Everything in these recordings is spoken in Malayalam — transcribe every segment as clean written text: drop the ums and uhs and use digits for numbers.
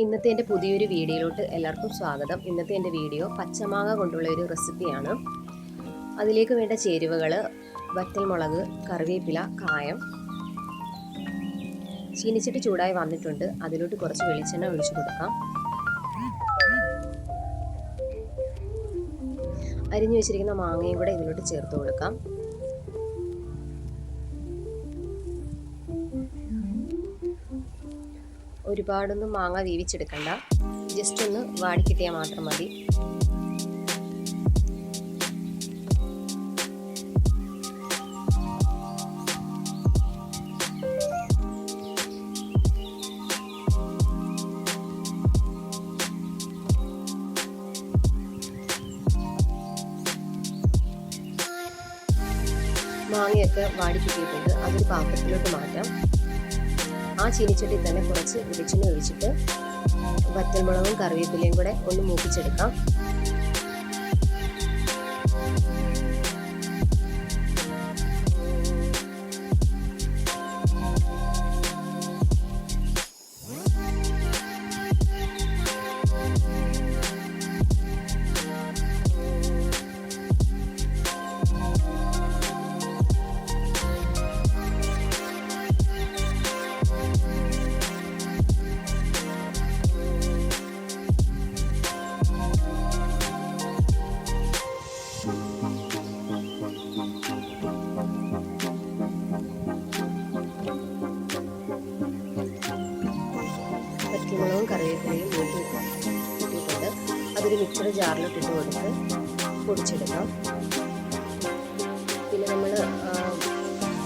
ഇന്നത്തെ എൻ്റെ പുതിയൊരു വീഡിയോയിലോട്ട് എല്ലാവർക്കും സ്വാഗതം. ഇന്നത്തെ എൻ്റെ വീഡിയോ പച്ചമാങ്ങ കൊണ്ടുള്ള ഒരു റെസിപ്പിയാണ്. അതിലേക്ക് വേണ്ട ചേരുവകൾ: വറ്റൽമുളക്, കറിവേപ്പില, കായം. ചീനിച്ചട്ടി ചൂടായി വന്നിട്ടുണ്ട്. അതിലോട്ട് കുറച്ച് വെളിച്ചെണ്ണ ഒഴിച്ചു കൊടുക്കാം. അരിഞ്ഞു വെച്ചിരിക്കുന്ന മാങ്ങയും കൂടെ ഇതിലോട്ട് ചേർത്ത് കൊടുക്കാം. ഒരുപാടൊന്നും മാങ്ങ വേവിച്ചെടുക്കണ്ട, ജസ്റ്റ് ഒന്ന് വാടിക്കിട്ടിയാൽ മാത്രം മതി. മാങ്ങയൊക്കെ വാടിക്കിട്ടിയിട്ടുണ്ട്. അതൊരു പാത്രത്തിലോട്ട് മാറ്റാം. ആ ചീനിച്ചട്ടി തന്നെ കുറച്ച് വെളിച്ചെണ്ണ ഒഴിച്ചിട്ട് വറ്റൽമുളകും കറിവേപ്പിലയും കൂടെ ഒന്ന് മൂപ്പിച്ചെടുക്കാം. പച്ചമുളകും കറിവേപ്പിലയും കൂട്ടിയിട്ടുണ്ട്. അതൊരു മിക്സർ ജാറിലോട്ട് ഇട്ട് കൊടുത്ത് പൊടിച്ചെടുക്കാം. പിന്നെ നമ്മൾ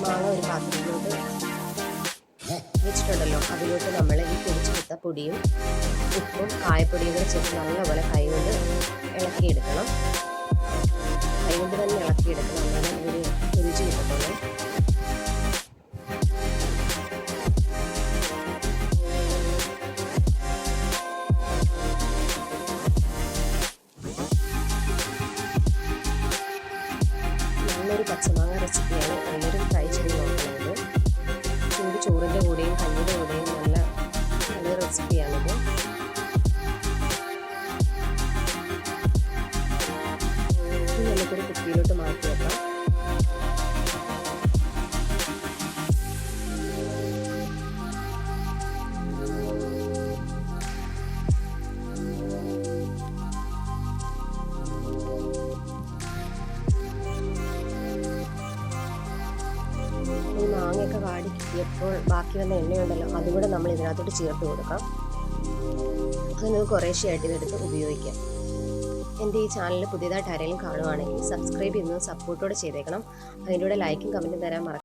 മാങ്ങ ഒരു പാത്രത്തിലോട്ട് വെച്ചിട്ടുണ്ടല്ലോ, അതിലോട്ട് നമ്മൾ ഈ പൊടിച്ചെടുത്ത പൊടിയും ഉപ്പും കായപ്പൊടിയും കൂടെ ചേർത്ത് നല്ലപോലെ കൈകൊണ്ട് ഇളക്കിയെടുക്കണം. കൈകൊണ്ട് തന്നെ ഇളക്കിയെടുക്കണം, എന്നാലും ഒരു രുചി കിട്ടത്തുള്ളൂ. നല്ലൊരു പച്ചമാങ്ങ റെസിപ്പിയാണ്. എല്ലാവരും ട്രൈ ചെയ്ത് നോക്കുന്നത്. ചോറിൻ്റെ കൂടെയും കഞ്ഞിയുടെ കൂടെയും നല്ല റെസിപ്പിയാണിത്. ഇനി നമുക്കൊരു കുപ്പിയിലോട്ട് മാറ്റി വെക്കാം. ഈ മാങ്ങയൊക്കെ വാടി കിട്ടിയപ്പോൾ ബാക്കി വന്ന എണ്ണയുണ്ടല്ലോ, അതുകൂടെ നമ്മൾ ഇതിനകത്തോട്ട് ചേർത്ത് കൊടുക്കാം. അത് നമുക്ക് കുറേശ്ശെയായിട്ട് ഇതെടുത്ത് ഉപയോഗിക്കാം. എൻ്റെ ഈ ചാനൽ പുതിയതായിട്ട് ആരെങ്കിലും കാണുവാണെങ്കിൽ സബ്സ്ക്രൈബ് ചെയ്യുന്നത് സപ്പോർട്ടോടെ ചെയ്തേക്കണം. അതിൻ്റെ കൂടെ ലൈക്കും കമൻറ്റും തരാൻ മറക്കാം.